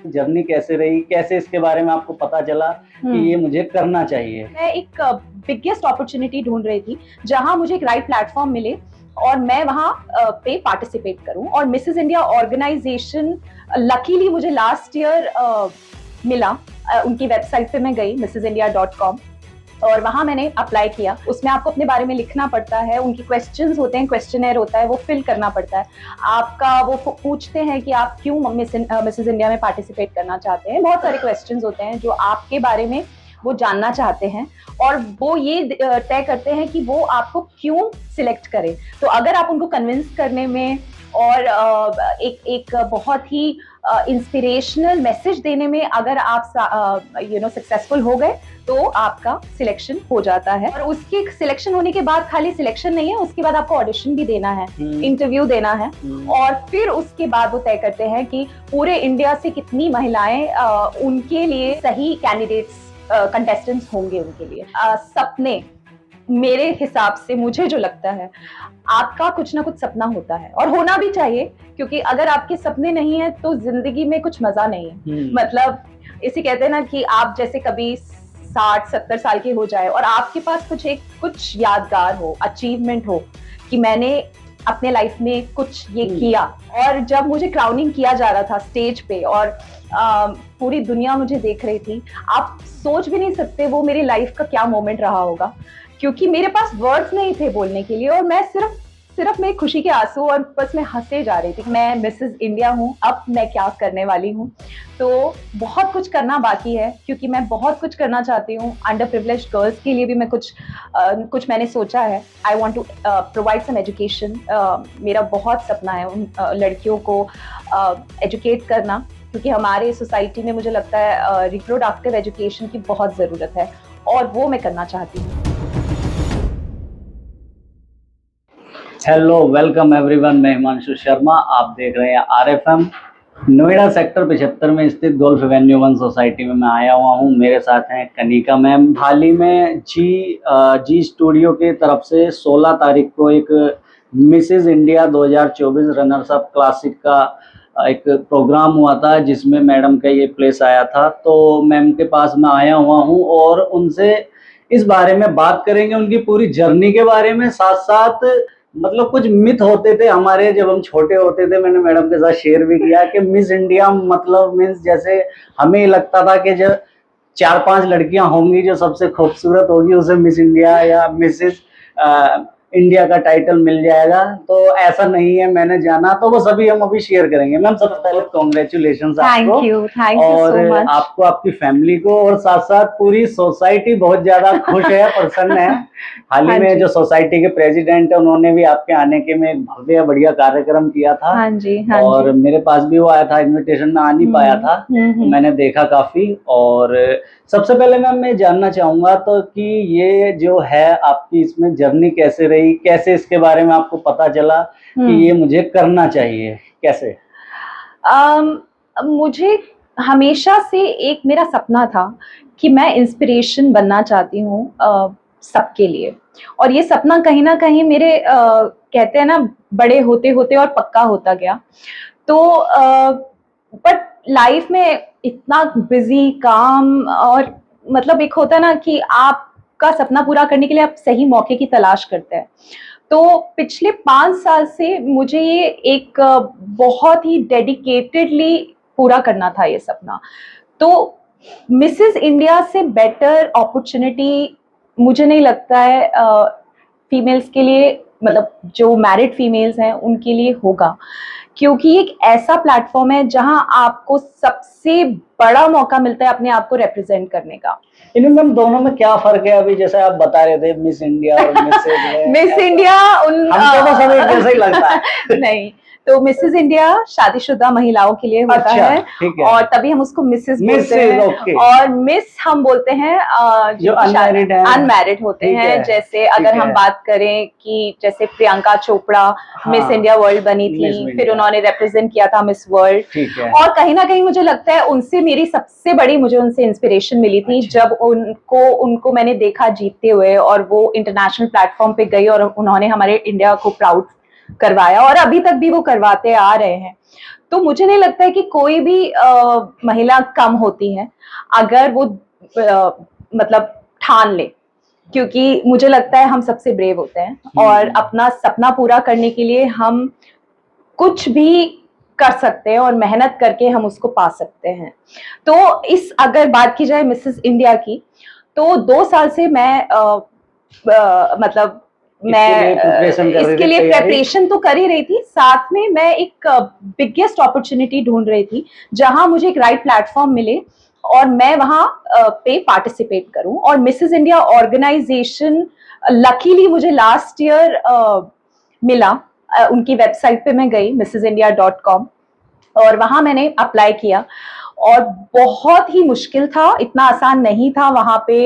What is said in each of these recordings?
Journey कैसे रही, कैसे इसके बारे में आपको पता चला कि ये मुझे करना चाहिए? मैं एक बिगेस्ट अपॉर्चुनिटी ढूंढ रही थी जहां मुझे एक राइट प्लेटफॉर्म मिले और मैं वहां पे पार्टिसिपेट करूं। और मिसेस इंडिया ऑर्गेनाइजेशन लकीली मुझे लास्ट ईयर मिला। उनकी वेबसाइट पे मैं गई missesindia.com और वहां मैंने अप्लाई किया। उसमें आपको अपने बारे में लिखना पड़ता है, उनकी क्वेश्चंस होते हैं, क्वेश्चनर होता है, वो फिल करना पड़ता है आपका। वो पूछते हैं कि आप क्यों मिसेस इंडिया में पार्टिसिपेट करना चाहते हैं। बहुत सारे क्वेश्चंस होते हैं जो आपके बारे में वो जानना चाहते हैं और वो ये तय करते हैं कि वो आपको क्यों सिलेक्ट करें। तो अगर आप उनको कन्विंस करने में और एक बहुत ही इंस्पिरेशनल मैसेज देने में अगर आप सक्सेसफुल हो गए तो आपका सिलेक्शन हो जाता है। और उसके सिलेक्शन होने के बाद खाली सिलेक्शन नहीं है, उसके बाद आपको ऑडिशन भी देना है, इंटरव्यू देना है और फिर उसके बाद वो तय करते हैं कि पूरे इंडिया से कितनी महिलाएं उनके लिए सही कैंडिडेट्स कंटेस्टेंट्स होंगे उनके लिए। सपने, मेरे हिसाब से मुझे जो लगता है, आपका कुछ ना कुछ सपना होता है और होना भी चाहिए, क्योंकि अगर आपके सपने नहीं है तो जिंदगी में कुछ मजा नहीं है। मतलब इसे कहते हैं ना कि आप जैसे कभी 60-70 साल के हो जाए और आपके पास कुछ यादगार हो, अचीवमेंट हो कि मैंने अपने लाइफ में कुछ ये किया। और जब मुझे क्राउनिंग किया जा रहा था स्टेज पे और पूरी दुनिया मुझे देख रही थी, आप सोच भी नहीं सकते वो मेरी लाइफ का क्या मोमेंट रहा होगा, क्योंकि मेरे पास वर्ड्स नहीं थे बोलने के लिए और मैं सिर्फ मेरे खुशी के आंसू और बस मैं हंसे जा रही थी। मैं मिसेस इंडिया हूँ, अब मैं क्या करने वाली हूँ। तो बहुत कुछ करना बाकी है, क्योंकि मैं बहुत कुछ करना चाहती हूँ। अंडर प्रिविलेज्ड गर्ल्स के लिए भी मैं कुछ मैंने सोचा है। I want to provide some education. मेरा बहुत सपना है उन लड़कियों को एजुकेट करना, क्योंकि हमारे सोसाइटी में मुझे लगता है रिप्रोडक्टिव एजुकेशन की बहुत ज़रूरत है और वो मैं करना चाहती हूँ। Hello, welcome everyone. मैं हिमांशु शर्मा, आप देख रहे हैं RFM। नोएडा सेक्टर 75 में स्थित गोल्फ एवेन्यू 1 सोसाइटी में मैं आया हुआ हूँ। मेरे साथ हैं कनिका मैम। हाल ही में जी स्टूडियो की तरफ से 16 तारीख को एक Mrs India 2024 runners up classic का एक प्रोग्राम हुआ था, जिसमें मैडम का ये प्लेस आया था। तो मैम के पास मैं आया हुआ हूँ और उनसे इस बारे में बात करेंगे, उनकी पूरी जर्नी के बारे में। साथ साथ मतलब कुछ मिथ होते थे हमारे जब हम छोटे होते थे, मैंने मैडम के साथ शेयर भी किया कि मिस इंडिया मतलब मीन्स जैसे हमें लगता था कि जो 4-5 लड़कियां होंगी जो सबसे खूबसूरत होगी उसे मिस इंडिया या मिसेस इंडिया का टाइटल मिल जाएगा। तो ऐसा नहीं है, मैंने जाना। तो वो सभी हम अभी शेयर करेंगे। मैम, सबसे पहले कॉन्ग्रेचुलेशन आपको। थैंक यू और सो मच। आपको, आपकी फैमिली को और साथ साथ पूरी सोसाइटी बहुत ज्यादा खुश है, प्रसन्न है। हाल ही में जो सोसाइटी के प्रेसिडेंट है उन्होंने भी आपके आने के में एक भव्य बढ़िया कार्यक्रम किया था। हाँ जी, और मेरे पास भी वो आया था, इनविटेशन में आ नहीं पाया था। तो मैंने देखा काफी। और सबसे पहले मैं जानना चाहूंगा तो कि ये जो है आपकी इसमें जर्नी कैसे रही, कैसे इसके बारे में आपको पता चला कि ये मुझे करना चाहिए, कैसे? मुझे हमेशा से एक मेरा सपना था कि मैं इंस्पिरेशन बनना चाहती हूँ सबके लिए। और ये सपना कहीं ना कहीं मेरे कहते हैं ना बड़े होते होते और पक्का होता गया। तो बट लाइफ में इतना बिजी काम और मतलब एक होता है ना कि आपका सपना पूरा करने के लिए आप सही मौके की तलाश करते हैं। तो पिछले 5 साल से मुझे ये एक बहुत ही डेडिकेटेडली पूरा करना था ये सपना। तो मिसेस इंडिया से बेटर अपॉर्चुनिटी मुझे नहीं लगता है फीमेल्स के लिए, मतलब जो मैरिड फीमेल्स हैं उनके लिए होगा, क्योंकि एक ऐसा प्लेटफॉर्म है जहां आपको सबसे बड़ा मौका मिलता है अपने आप को रिप्रेजेंट करने का। इनमें दोनों में क्या फर्क है? अभी जैसे आप बता रहे थे मिस इंडिया और मिस इंडिया हमको तो सब एक जैसा ही लगता है। नहीं, तो मिसेस इंडिया शादीशुदा महिलाओं के लिए होता है और तभी हम उसको मिसेस बोलते हैं। और मिस हम बोलते हैं जो अनमैरिड होते हैं। जैसे अगर हम बात करें कि जैसे Priyanka Chopra miss India world बनी थी, फिर उन्होंने रिप्रेजेंट किया था मिस वर्ल्ड। और कहीं ना कहीं मुझे लगता है उनसे मेरी सबसे बड़ी मुझे उनसे इंस्पिरेशन मिली थी जब उनको मैंने देखा जीतते हुए और वो इंटरनेशनल प्लेटफॉर्म पे गई और उन्होंने हमारे इंडिया को प्राउड करवाया और अभी तक भी वो करवाते आ रहे हैं। तो मुझे नहीं लगता है कि कोई भी महिला कम होती है अगर वो मतलब ठान ले, क्योंकि मुझे लगता है हम सबसे ब्रेव होते हैं और अपना सपना पूरा करने के लिए हम कुछ भी कर सकते हैं और मेहनत करके हम उसको पा सकते हैं। तो इस अगर बात की जाए मिसेस इंडिया की, तो 2 साल से मैं मतलब मैं इसके लिए प्रेपरेशन तो कर ही रही थी, साथ में मैं एक बिगेस्ट अपॉर्चुनिटी ढूंढ रही थी जहां मुझे एक राइट प्लेटफॉर्म मिले और मैं वहां पे पार्टिसिपेट करूं। और मिसेस इंडिया ऑर्गेनाइजेशन लकीली मुझे लास्ट ईयर मिला। उनकी वेबसाइट पे मैं गई missindia.com और वहां मैंने अप्लाई किया और बहुत ही मुश्किल था, इतना आसान नहीं था वहां पे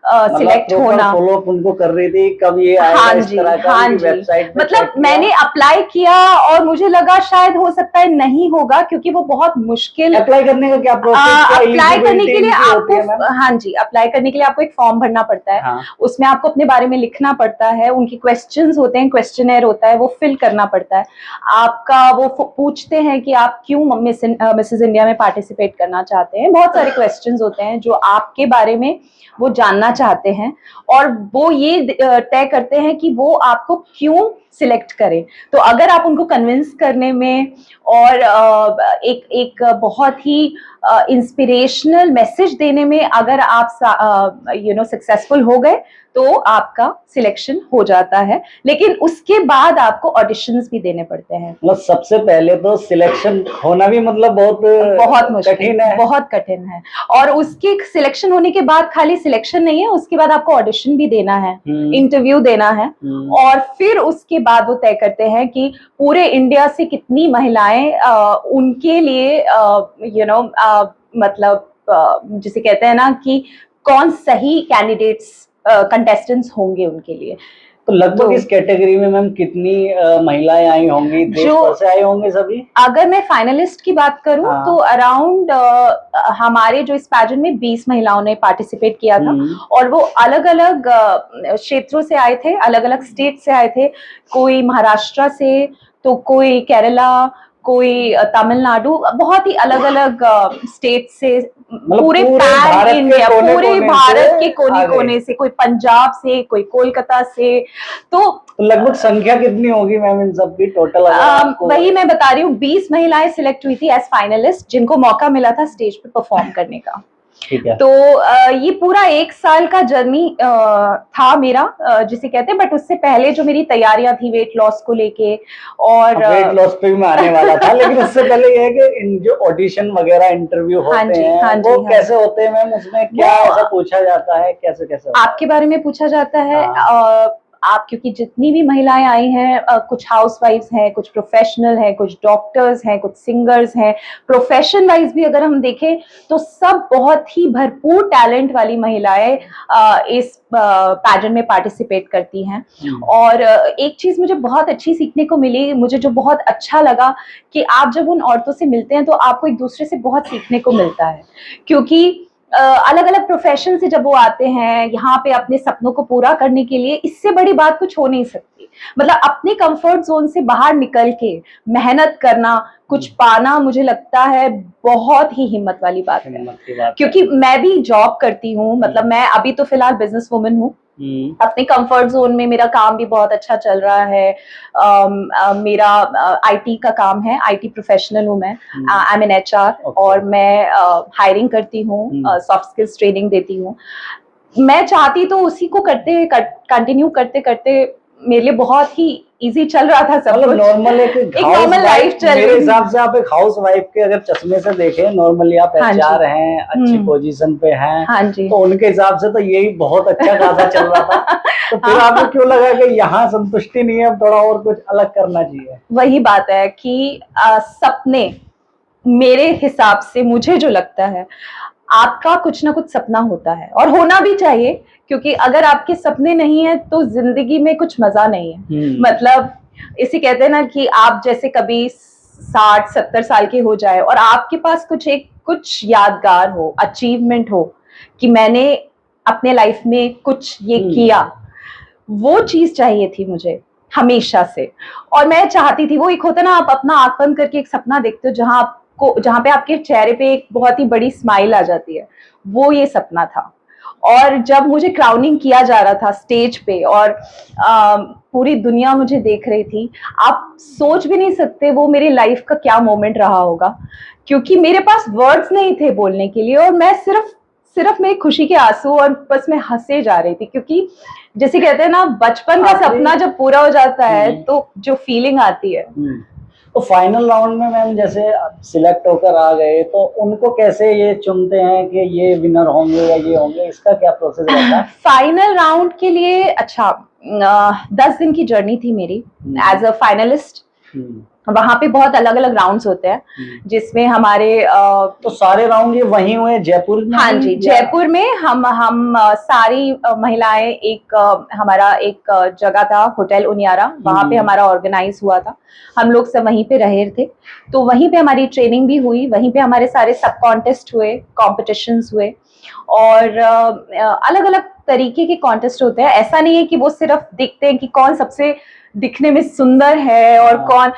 सिलेक्ट होना। फॉलो उनको कर रही थी कब ये आएगा, हाँ इस जी, तरह का हाँ जी, वेबसाइट मतलब मैंने अप्लाई किया और मुझे लगा शायद हो सकता है नहीं होगा, क्योंकि वो बहुत मुश्किल। अप्लाई करने का क्या प्रोसेस है? अप्लाई करने के लिए होती है आपको, हाँ जी, अप्लाई करने के लिए आपको एक फॉर्म भरना पड़ता है। हाँ। उसमें आपको अपने बारे में लिखना पड़ता है, उनकी क्वेश्चंस होते हैं, क्वेश्चनर होता है, वो फिल करना पड़ता है आपका। वो पूछते हैं कि आप क्यों मिसेस इंडिया में पार्टिसिपेट करना चाहते हैं। बहुत सारे क्वेश्चंस होते हैं जो आपके बारे में वो जानना चाहते हैं और वो ये तय करते हैं कि वो आपको क्यों सिलेक्ट करें। तो अगर आप उनको कन्विंस करने में और एक बहुत ही इंस्पिरेशनल मैसेज देने में अगर आप सक्सेसफुल हो गए तो आपका सिलेक्शन हो जाता है। लेकिन उसके बाद आपको ऑडिशंस भी देने पड़ते हैं। मतलब सबसे पहले तो सिलेक्शन होना भी मतलब बहुत मुश्किल है, बहुत कठिन है। और उसके सिलेक्शन होने के बाद खाली सिलेक्शन नहीं है, उसके बाद आपको ऑडिशन भी देना है, इंटरव्यू देना है और फिर उसके बाद वो तय करते हैं कि पूरे इंडिया से कितनी महिलाएं उनके लिए मतलब जिसे कहते हैं ना कि कौन सही कैंडिडेट्स कंटेस्टेंट्स होंगे उनके लिए। तो लगभग इस कैटेगरी में मैम कितनी महिलाएं आई होंगी? देश भर से आई होंगी सभी? अगर मैं फाइनलिस्ट की बात करूं तो अराउंड हमारे जो इस पैजेंट में 20 महिलाओं ने पार्टिसिपेट किया था और वो अलग अलग क्षेत्रों से आए थे, अलग अलग स्टेट से आए थे। कोई महाराष्ट्र से, तो कोई केरला, कोई तमिलनाडु, बहुत ही अलग अलग स्टेट से, पूरे इंडिया, पूरे भारत के कोने कोने से, कोई पंजाब से, कोई कोलकाता से। तो लगभग संख्या कितनी होगी मैम इन सब की टोटल? वही मैं बता रही हूँ, 20 महिलाएं सिलेक्ट हुई थी एज फाइनलिस्ट जिनको मौका मिला था स्टेज पे परफॉर्म करने का। ठीक है। तो ये पूरा 1 साल का जर्नी था मेरा, जिसे कहते हैं। बट उससे पहले जो मेरी तैयारियां थी वेट लॉस को लेके, और वेट लॉस पे भी मैं आने वाला था लेकिन उससे पहले ये है कि जो ऑडिशन वगैरह इंटरव्यू होते हैं वो कैसे होते हैं मैम? उसमें क्या ऐसा पूछा जाता है, कैसे कैसे आपके बारे में पूछा जाता है? आप, क्योंकि जितनी भी महिलाएं आई हैं, कुछ हाउसवाइफ्स हैं, कुछ प्रोफेशनल हैं, कुछ डॉक्टर्स हैं, कुछ सिंगर्स हैं, प्रोफेशन वाइज भी अगर हम देखें तो सब बहुत ही भरपूर टैलेंट वाली महिलाएं इस पैजेंट में पार्टिसिपेट करती हैं। और एक चीज मुझे बहुत अच्छी सीखने को मिली, मुझे जो बहुत अच्छा लगा कि आप जब उन औरतों से मिलते हैं तो आपको एक दूसरे से बहुत सीखने को मिलता है, क्योंकि अलग अलग प्रोफेशन से जब वो आते हैं यहाँ पे अपने सपनों को पूरा करने के लिए, इससे बड़ी बात कुछ हो नहीं सकती। मतलब अपने कंफर्ट जोन से बाहर निकल के मेहनत करना, कुछ पाना, मुझे लगता है बहुत ही हिम्मत वाली बात है। क्योंकि मैं भी जॉब करती हूँ, मतलब मैं अभी तो फिलहाल बिजनेस वुमन हूँ, अपने कंफर्ट जोन में मेरा काम भी बहुत अच्छा चल रहा है। मेरा आईटी का काम है, आईटी प्रोफेशनल हूँ मैं, आई एम एन एचआर, और मैं हायरिंग करती हूँ, सॉफ्ट स्किल्स ट्रेनिंग देती हूँ। मैं चाहती तो उसी को कंटिन्यू करते करते मेरे लिए बहुत ही इजी चल रहा था सब कुछ। नॉर्मल एक नॉर्मल लाइफ चल रही। मेरे हिसाब से आप एक हाउस वाइफ के अगर चश्मे से देखें, नॉर्मली आप एचआर हैं, अच्छी पोजीशन पे हैं, हाँ जी, तो उनके हिसाब से तो यही बहुत अच्छा खासा चल रहा था। तो फिर आपको क्यों लगा कि यहाँ संतुष्टि नहीं है, अब थोड़ा और कुछ अलग करना चाहिए? वही बात है कि सपने, मेरे हिसाब से मुझे जो लगता है, आपका कुछ ना कुछ सपना होता है और होना भी चाहिए, क्योंकि अगर आपके सपने नहीं है तो जिंदगी में कुछ मजा नहीं है। मतलब इसे कहते हैं ना कि आप जैसे कभी 60-70 साल के हो जाए और आपके पास कुछ यादगार हो, अचीवमेंट हो कि मैंने अपने लाइफ में कुछ ये किया, वो चीज चाहिए थी मुझे। हमेशा से। और मैं चाहती थी, वो एक होता है ना, आप अपना आंख बंद करके एक सपना देखते हो जहां पे आपके चेहरे पे एक बहुत ही बड़ी स्माइल आ जाती है, वो ये सपना था। और जब मुझे क्राउनिंग किया जा रहा था स्टेज पे और पूरी दुनिया मुझे देख रही थी, आप सोच भी नहीं सकते वो मेरी लाइफ का क्या मोमेंट रहा होगा, क्योंकि मेरे पास वर्ड्स नहीं थे बोलने के लिए, और मैं सिर्फ सिर्फ मेरी खुशी के आंसू, और बस मैं हंसे जा रही थी, क्योंकि जैसे कहते हैं ना, बचपन का सपना जब पूरा हो जाता है तो जो फीलिंग आती है। तो फाइनल राउंड में मैम जैसे सिलेक्ट होकर आ गए, तो उनको कैसे ये चुनते हैं कि ये विनर होंगे या ये होंगे, इसका क्या प्रोसेस रहता है? फाइनल राउंड के लिए, अच्छा, 10 दिन की जर्नी थी मेरी एज अ फाइनलिस्ट। वहां पे बहुत अलग अलग राउंड्स होते हैं, जिसमें हमारे तो सारे राउंड ये वहीं हुए जयपुर में? हाँ जी, जयपुर में हम सारी महिलाएं, हमारा एक जगह था होटल उनियारा, वहां पे हमारा ऑर्गेनाइज हुआ था, हम लोग सब वहीं पे रहे थे। तो वहीं पे हमारी ट्रेनिंग भी हुई, वहीं पे हमारे सारे सब कॉन्टेस्ट हुए, कॉम्पिटिशन्स हुए, और अलग अलग तरीके के कॉन्टेस्ट होते हैं। ऐसा नहीं है कि वो सिर्फ देखते हैं कि कौन सबसे दिखने में सुंदर है और कौन,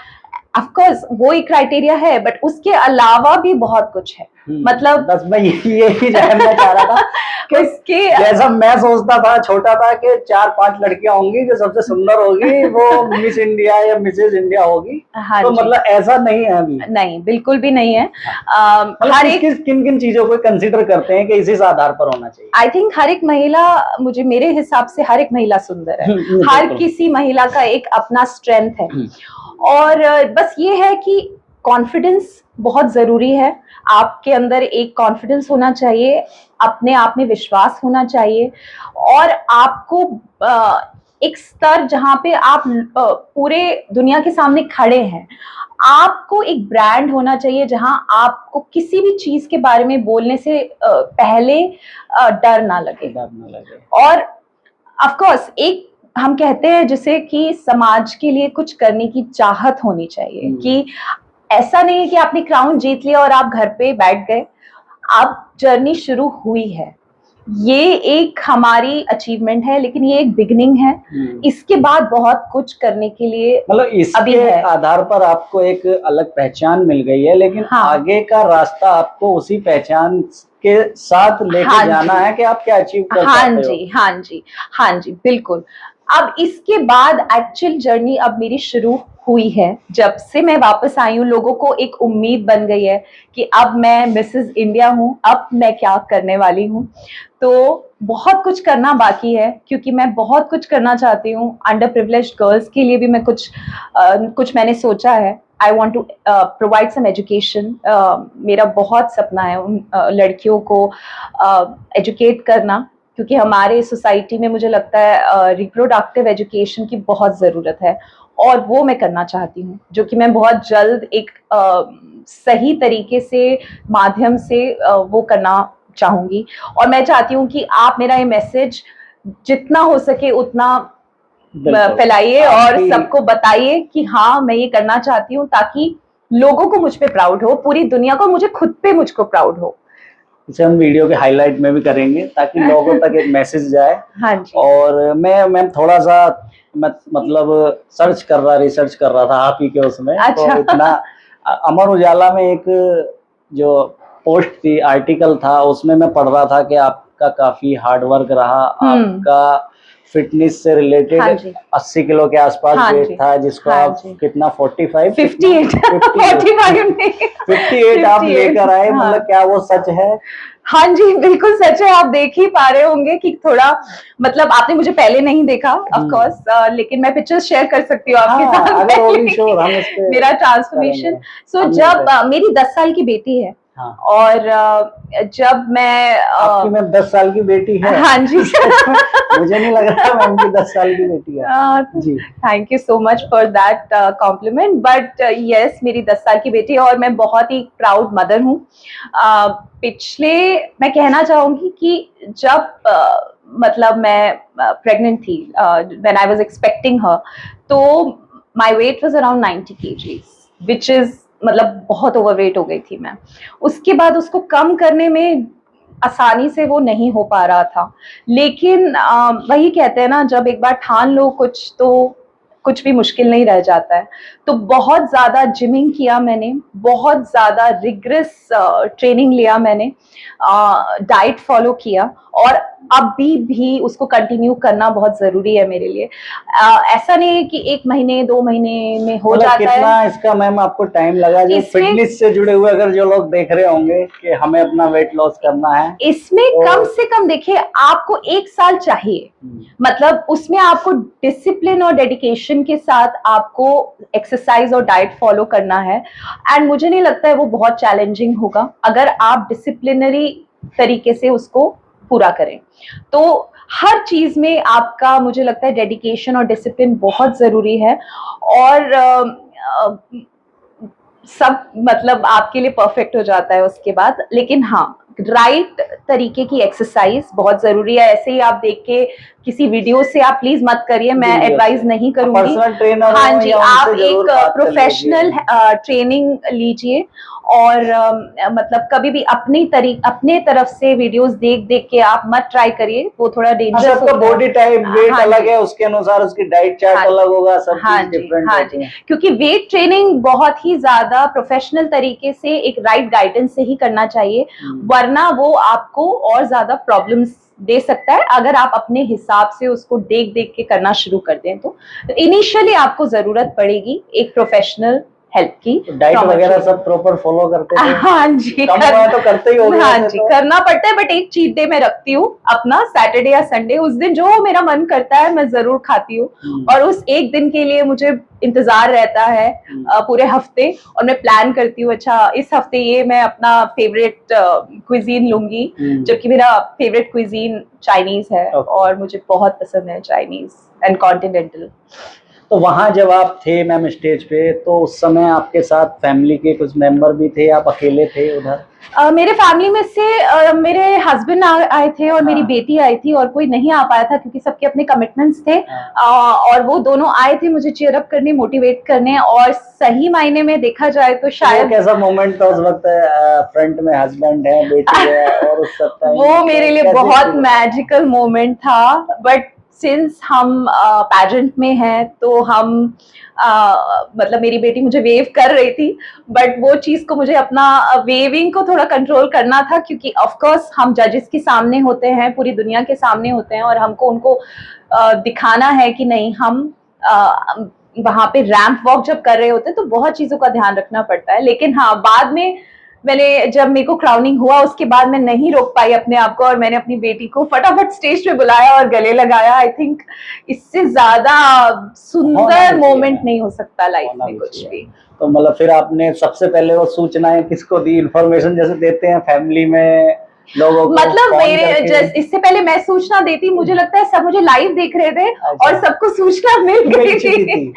ऑफ कोर्स वो एक क्राइटेरिया है, बट उसके अलावा भी बहुत कुछ है। मतलब बस मैं यही जानना चाह रहा था कि उसके जैसा मैं सोचता था छोटा था कि 4-5 लड़कियां होंगी जो सबसे सुंदर होगी, वो मिस इंडिया या मिसेज इंडिया होगी। हाँ तो मतलब ऐसा नहीं है अभी? नहीं, बिल्कुल भी नहीं है। हर एक किन किन चीजों को कंसीडर करते हैं कि इस आधार पर होना चाहिए? आई थिंक हर एक महिला, मेरे हिसाब से हर एक महिला सुंदर है। हर किसी महिला का एक अपना स्ट्रेंथ है, और बस ये है कि कॉन्फिडेंस बहुत जरूरी है। आपके अंदर एक कॉन्फिडेंस होना चाहिए, अपने आप में विश्वास होना चाहिए, और आपको एक स्तर जहां पे आप पूरे दुनिया के सामने खड़े हैं, आपको एक ब्रांड होना चाहिए जहां आपको किसी भी चीज के बारे में बोलने से पहले डर ना लगे। और ऑफ कोर्स एक हम कहते हैं जिसे कि समाज के लिए कुछ करने की चाहत होनी चाहिए, कि ऐसा नहीं है कि आपने क्राउन जीत लिया और आप घर पे बैठ गए, अब जर्नी शुरू हुई है। ये एक हमारी अचीवमेंट है, लेकिन ये एक बिगिनिंग है। इसके बाद बहुत कुछ करने के लिए, मतलब इसके आधार पर आपको एक अलग पहचान मिल गई है, लेकिन आगे का रास्ता आपको उसी पहचान के साथ लेके जाना है कि आप क्या अचीव कर पाते हो। हाँ जी, बिल्कुल। अब इसके बाद एक्चुअल जर्नी अब मेरी शुरू हुई है। जब से मैं वापस आई हूँ, लोगों को एक उम्मीद बन गई है कि अब मैं मिसेस इंडिया हूँ, अब मैं क्या करने वाली हूँ। तो बहुत कुछ करना बाकी है, क्योंकि मैं बहुत कुछ करना चाहती हूँ। अंडर प्रिविलेज्ड गर्ल्स के लिए भी मैं कुछ मैंने सोचा है। I want to provide some education. मेरा बहुत सपना है उन लड़कियों को एजुकेट करना, क्योंकि हमारे सोसाइटी में मुझे लगता है रिप्रोडक्टिव एजुकेशन की बहुत ज़रूरत है, और वो मैं करना चाहती हूँ, जो कि मैं बहुत जल्द एक सही तरीके से माध्यम से वो करना चाहूँगी। और मैं चाहती हूँ कि आप मेरा ये मैसेज जितना हो सके उतना फैलाइए और सबको बताइए कि हाँ, मैं ये करना चाहती हूँ, ताकि लोगों को मुझ पे प्राउड हो, पूरी दुनिया को मुझको प्राउड हो। इसे हम वीडियो के हाईलाइट में भी करेंगे ताकि लोगों तक एक मैसेज जाए। हाँ जी। और मैं थोड़ा सा मतलब रिसर्च कर रहा था आप ही के उसमें। अच्छा। तो इतना अमर उजाला में एक जो पोस्ट थी, आर्टिकल था, उसमें मैं पढ़ रहा था कि आपका काफी हार्ड वर्क रहा, आपका फिटनेस से रिलेटेड 80 किलो के आसपास वेट था, जिसको आप कितना 58 आप लेकर आए। मतलब क्या वो सच है? हाँ जी, बिल्कुल सच है। आप देख ही पा रहे होंगे कि थोड़ा, मतलब आपने मुझे पहले नहीं देखा ऑफ कोर्स, लेकिन मैं पिक्चर्स शेयर कर सकती हूँ आपके साथ। मेरा ट्रांसफॉर्मेशन। सो जब मेरी 10 साल की बेटी है, और जब मैं आपकी मैम 10 साल की बेटी है? हाँ जी। मुझे नहीं लग रहा मैम की 10 साल की बेटी है। जी, thank you so much for that compliment. But yes, मेरी 10 साल की बेटी है, और मैं बहुत ही प्राउड मदर हूँ। मैं कहना चाहूंगी कि जब मतलब मैं प्रेग्नेंट थी, व्हेन आई वाज एक्सपेक्टिंग हर, तो my weight was around 90 kgs, which is मतलब बहुत ओवरवेट हो गई थी मैं। उसके बाद उसको कम करने में आसानी से वो नहीं हो पा रहा था, लेकिन वही कहते हैं ना, जब एक बार ठान लो कुछ तो कुछ भी मुश्किल नहीं रह जाता है। तो बहुत ज़्यादा जिमिंग किया मैंने, बहुत ज़्यादा रिग्रेस ट्रेनिंग लिया मैंने, डाइट फॉलो किया, और अभी भी उसको कंटिन्यू करना बहुत ज़रूरी है मेरे लिए। ऐसा नहीं है कि 1 महीने 2 महीने में हो जाता कितना है। इसका मैम आपको टाइम लगा, जो फिटनेस से जुड़े हुए अगर जो लोग देख रहे होंगे कि हमें अपना वेट लॉस करना है, इसमें कम से कम देखिए आपको 1 साल चाहिए। मतलब उसमें आपको डिसिप्लिन और डेडिकेशन के साथ आपको एक्सरसाइज और डाइट फॉलो करना है, एंड मुझे नहीं लगता है वो बहुत चैलेंजिंग होगा अगर आप डिसिप्लिनरी तरीके से उसको पूरा करें। तो हर चीज में आपका, मुझे लगता है, डेडिकेशन और डिसिप्लिन बहुत जरूरी है, और सब मतलब आपके लिए परफेक्ट हो जाता है उसके बाद। लेकिन हाँ, राइट तरीके की एक्सरसाइज बहुत जरूरी है। ऐसे ही आप देख के किसी वीडियो से आप प्लीज मत करिए, मैं एडवाइस नहीं करूंगी। पर्सनल ट्रेनर, हाँ जी, आप एक प्रोफेशनल ट्रेनिंग लीजिए, और मतलब कभी भी अपने तरफ से वीडियोस देख के आप मत ट्राई करिए, वो थोड़ा डेंजरस होता है। सबका बॉडी टाइप, वेट अलग है, उसके अनुसार उसकी डाइट चार्ट अलग होगा, सब चीज डिफरेंट होती है। क्योंकि वेट ट्रेनिंग बहुत ही ज्यादा प्रोफेशनल तरीके से एक राइट गाइडेंस से ही करना चाहिए, वरना वो आपको और ज्यादा प्रॉब्लम्स दे सकता है अगर आप अपने हिसाब से उसको देख के करना शुरू कर दें। तो इनिशियली आपको जरूरत पड़ेगी एक प्रोफेशनल हेल्प की। डाइट वगैरह सब प्रॉपर फॉलो करते थे? हाँ जी, कम हुआ तो करते ही होंगे। हाँ जी, करना पड़ता है, बट एक चीट डे मैं रखती हूँ अपना, सैटरडे या संडे। उस दिन जो मेरा मन करता है मैं जरूर खाती हूँ, और उस एक दिन के लिए मुझे इंतजार रहता है पूरे हफ्ते, और मैं प्लान करती हूँ, अच्छा इस हफ्ते ये मैं अपना फेवरेट क्विजीन लूंगी, जबकि मेरा फेवरेट क्विजीन चाइनीज है, और मुझे बहुत पसंद है चाइनीज एंड कॉन्टिनेंटल। तो वहाँ जब आप थे मैम स्टेज पे, तो उस समय आपके साथ फैमिली के कुछ मेंबर भी थे, आप अकेले थे उधर? मेरे फैमिली में से मेरे हस्बैंड आए थे और मेरी बेटी आई थी, और कोई नहीं आ पाया था क्योंकि सबके अपने कमिटमेंट्स थे। और वो दोनों आए थे मुझे चीयर अप करने, मोटिवेट करने, और सही मायने में देखा जाए तो शायद कैसा मोमेंट था उस वक्त, फ्रंट में हस्बैंड है, बेटी है, और उस सब टाइम वो मेरे लिए बहुत मैजिकल मोमेंट था। बट सिंस हम पैजेंट में हैं तो हम मतलब मेरी बेटी मुझे वेव कर रही थी, बट वो चीज को मुझे अपना वेविंग को थोड़ा कंट्रोल करना था, क्योंकि ऑफ कोर्स हम जजेस के सामने होते हैं, पूरी दुनिया के सामने होते हैं, और हमको उनको दिखाना है कि नहीं, हम वहां पे रैंप वॉक जब कर रहे होते हैं तो बहुत चीजों का ध्यान रखना पड़ता है। लेकिन हाँ, बाद में जब मेरे को क्राउनिंग हुआ उसके बाद मैं नहीं रोक पाई अपने आप को, और मैंने अपनी बेटी को फटाफट स्टेज पे बुलाया और गले लगाया। आई थिंक इससे ज्यादा सुंदर मोमेंट नहीं हो सकता लाइफ में कुछ भी। तो मतलब फिर आपने सबसे पहले वो सूचनाएं किसको दी, इन्फॉर्मेशन जैसे देते हैं फैमिली में लोगों को? मतलब मेरे इससे पहले मैं सूचना देती, मुझे लगता है सब मुझे लाइव देख रहे थे, और सबको सूचना मिल गई थी।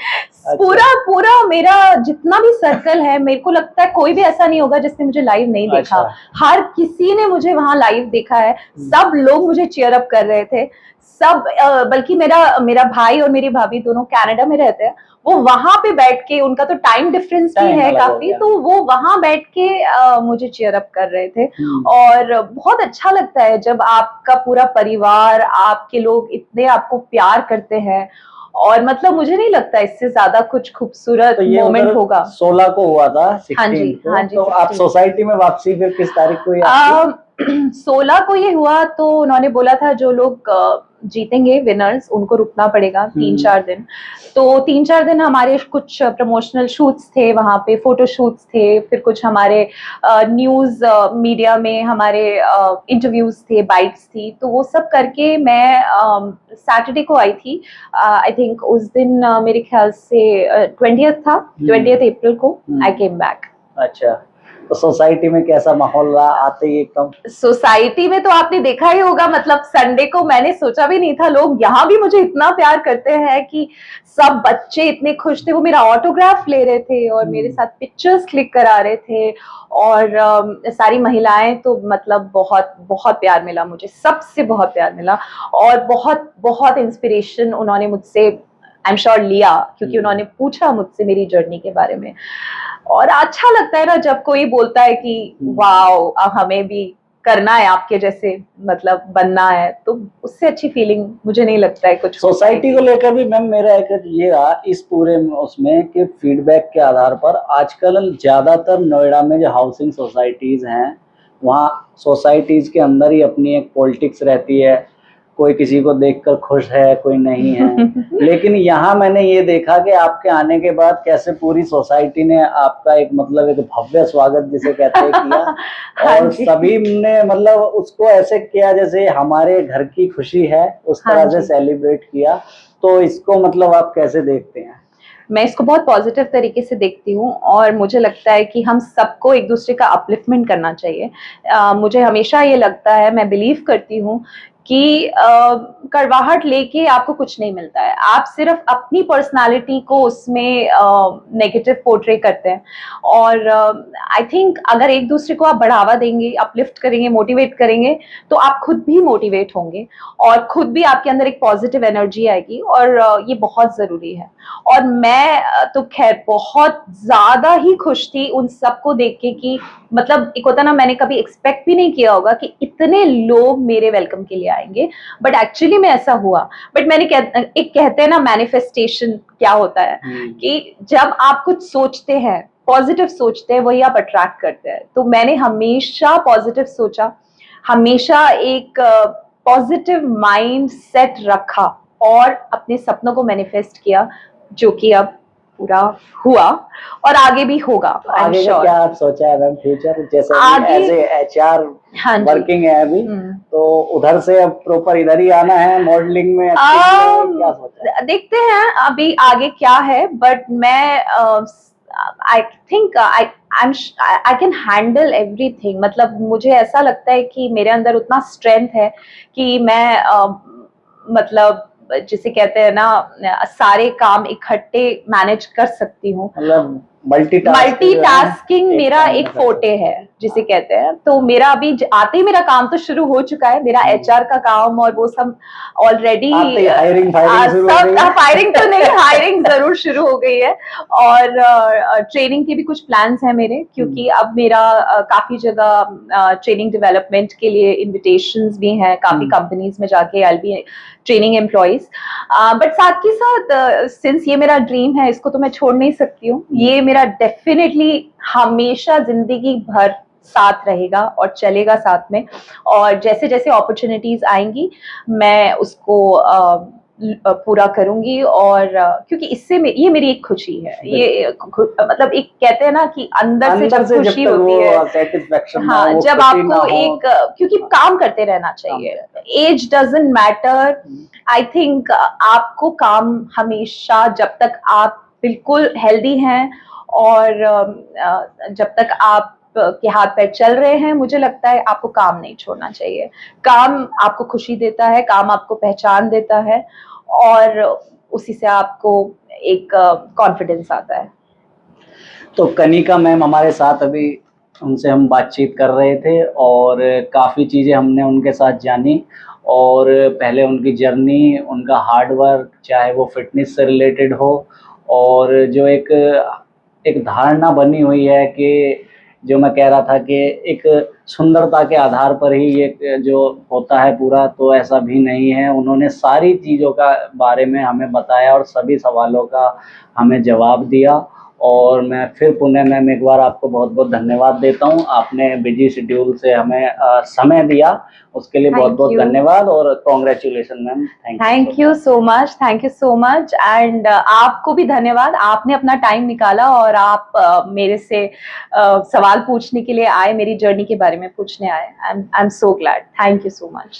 पूरा मेरा जितना भी सर्कल है, मेरे को लगता है कोई भी ऐसा नहीं होगा जिसने मुझे लाइव नहीं देखा। हर किसी ने मुझे वहां लाइव देखा है, सब लोग मुझे चीयर अप कर रहे थे, सब। बल्कि मेरा भाई और मेरी भाभी दोनों कनाडा में रहते हैं, वो वहां पे बैठ के, उनका तो टाइम डिफरेंस भी है काफी, तो वो वहां बैठ के मुझे चीयर अप कर रहे थे। और बहुत अच्छा लगता है जब आपका पूरा परिवार, आपके लोग इतने आपको प्यार करते हैं, और मतलब मुझे नहीं लगता इससे ज्यादा कुछ खूबसूरत मोमेंट होगा। 16 को हुआ था, हाँ जी, हाँ जी। तो आप सोसाइटी में वापसी फिर किस तारीख को? 16 को ये हुआ, तो उन्होंने बोला था जो लोग जीतेंगे विनर्स, उनको रुकना पड़ेगा 3-4 दिन। तो 3-4 दिन हमारे कुछ प्रमोशनल शूट्स थे वहां पे, फोटो शूट्स थे, फिर कुछ हमारे न्यूज मीडिया में हमारे इंटरव्यूज थे, बाइट्स थी, तो वो सब करके मैं सैटरडे को आई थी। आई थिंक उस दिन मेरे ख्याल से 20th था, 20th अप्रैल को आई केम बैक। अच्छा, तो सोसाइटी में कैसा माहौल रहा आते ही एकदम? सोसाइटी में तो आपने देखा ही होगा, मतलब संडे को मैंने सोचा भी नहीं था, लोग यहाँ भी मुझे इतना प्यार करते हैं कि सब बच्चे इतने खुश थे, वो मेरा ऑटोग्राफ ले रहे थे और मेरे साथ पिक्चर्स क्लिक करा रहे थे, और सारी महिलाएं, तो मतलब बहुत बहुत प्यार मिला मुझे, सबसे बहुत प्यार मिला, और बहुत बहुत इंस्पिरेशन उन्होंने मुझसे आई एम श्योर लिया, क्योंकि उन्होंने पूछा मुझसे मेरी जर्नी के बारे में। और अच्छा लगता है ना जब कोई बोलता है कि वाओ, हमें भी करना है, आपके जैसे मतलब बनना है, तो उससे अच्छी फीलिंग मुझे नहीं लगता है कुछ। सोसाइटी को लेकर भी मैम मेरा एक ये रहा इस पूरे उसमें कि फीडबैक के आधार पर आजकल ज़्यादातर नोएडा में जो हाउसिंग सोसाइटीज़ हैं वहाँ सोसाइटीज़ के अंदर ही अपनी एक पॉलिटिक्स रहती है, कोई किसी को देखकर खुश है कोई नहीं है। लेकिन यहाँ मैंने ये देखा कि आपके आने के बाद कैसे पूरी सोसाइटी ने आपका एक मतलब एक भव्य स्वागत जिसे कहते हैं किया और सभी ने मतलब उसको ऐसे किया जैसे हमारे घर की खुशी है, उस तरह से सेलिब्रेट किया। तो इसको मतलब आप कैसे देखते हैं? मैं इसको बहुत पॉजिटिव तरीके से देखती हूँ और मुझे लगता है कि हम सबको एक दूसरे का अपलिफ्टमेंट करना चाहिए। मुझे हमेशा ये लगता है, मैं बिलीव करती हूँ कि कड़वाहट लेके आपको कुछ नहीं मिलता है, आप सिर्फ अपनी पर्सनालिटी को उसमें नेगेटिव पोर्ट्रे करते हैं। और आई थिंक अगर एक दूसरे को आप बढ़ावा देंगे, अपलिफ्ट करेंगे, मोटिवेट करेंगे, तो आप खुद भी मोटिवेट होंगे और खुद भी आपके अंदर एक पॉजिटिव एनर्जी आएगी और ये बहुत ज़रूरी है। और मैं तो खैर बहुत ज़्यादा ही खुश थी उन सबको देख के कि मतलब एक होता ना, मैंने कभी एक्सपेक्ट भी नहीं किया होगा कि इतने लोग मेरे वेलकम के लिए आएंगे, बट एक्चुअली में ऐसा हुआ। बट मैंने एक कहते हैं ना मैनिफेस्टेशन क्या होता है कि जब आप कुछ सोचते हैं, पॉजिटिव सोचते हैं, वही आप अट्रैक्ट करते हैं। तो मैंने हमेशा पॉजिटिव सोचा, हमेशा एक पॉजिटिव माइंड सेट रखा और अपने सपनों को मैनिफेस्ट किया, जो कि अब पूरा हुआ और आगे भी होगा। तो आगे का क्या आप सोचा है मैम फ्यूचर, जैसे एज ए एचआर वर्किंग है अभी, तो उधर से अब प्रॉपर इधर ही आना है मॉडलिंग में, क्या सोचा है? देखते हैं अभी आगे क्या है, बट मैं I think I can handle everything. मतलब मुझे ऐसा लगता है कि मेरे अंदर उतना स्ट्रेंथ है कि मैं मतलब जिसे कहते हैं ना सारे काम इकट्ठे मैनेज कर सकती हूँ। मतलब मल्टीटास्किंग मेरा एक फोटे है जिसे कहते हैं। तो मेरा अभी आते ही मेरा काम तो शुरू हो चुका है, मेरा एचआर का काम और वो सब ऑलरेडी फायरिंग तो नहीं, हायरिंग जरूर शुरू हो गई है। और ट्रेनिंग के भी कुछ प्लान्स हैं मेरे, क्योंकि अब मेरा काफी जगह ट्रेनिंग डेवलपमेंट के लिए इन्विटेशंस भी हैं, काफी कंपनीज में जाके आई बी ट्रेनिंग एम्प्लॉइज। बट साथ के साथ सिंस ये मेरा ड्रीम है, इसको तो मैं छोड़ नहीं सकती हूँ। ये मेरा डेफिनेटली हमेशा जिंदगी भर साथ रहेगा और चलेगा साथ में। और जैसे जैसे अपॉर्चुनिटीज आएंगी मैं उसको पूरा करूंगी। और क्योंकि इससे ये मेरी एक खुशी है, ये मतलब एक कहते हैं ना कि अंदर से जब खुशी होती है, हाँ, जब आपको एक, क्योंकि काम करते रहना चाहिए, age doesn't matter. I think आपको काम हमेशा, जब तक आप बिल्कुल हेल्दी हैं और जब तक आप के हाथ पैर चल रहे हैं, मुझे लगता है आपको काम नहीं छोड़ना चाहिए। काम आपको खुशी देता है, काम आपको पहचान देता है और उसी से आपको एक कॉन्फिडेंस आता है। तो कनिका मैम हमारे साथ अभी, उनसे हम बातचीत कर रहे थे और काफ़ी चीज़ें हमने उनके साथ जानी। और पहले उनकी जर्नी, उनका हार्ड वर्क, चाहे वो फिटनेस से रिलेटेड हो, और जो एक धारणा बनी हुई है कि जो मैं कह रहा था कि एक सुंदरता के आधार पर ही ये जो होता है पूरा, तो ऐसा भी नहीं है। उन्होंने सारी चीज़ों का बारे में हमें बताया और सभी सवालों का हमें जवाब दिया। और मैं फिर पुनः मैम एक बार आपको बहुत बहुत धन्यवाद देता हूँ, आपने बिजी शेड्यूल से हमें समय दिया, उसके लिए बहुत बहुत धन्यवाद और congratulation ma'am. Thank you so much, thank you so much. And आपको भी धन्यवाद, आपने अपना टाइम निकाला और आप मेरे से सवाल पूछने के लिए आए, मेरी जर्नी के बारे में पूछने आए। I am so glad, thank you so much.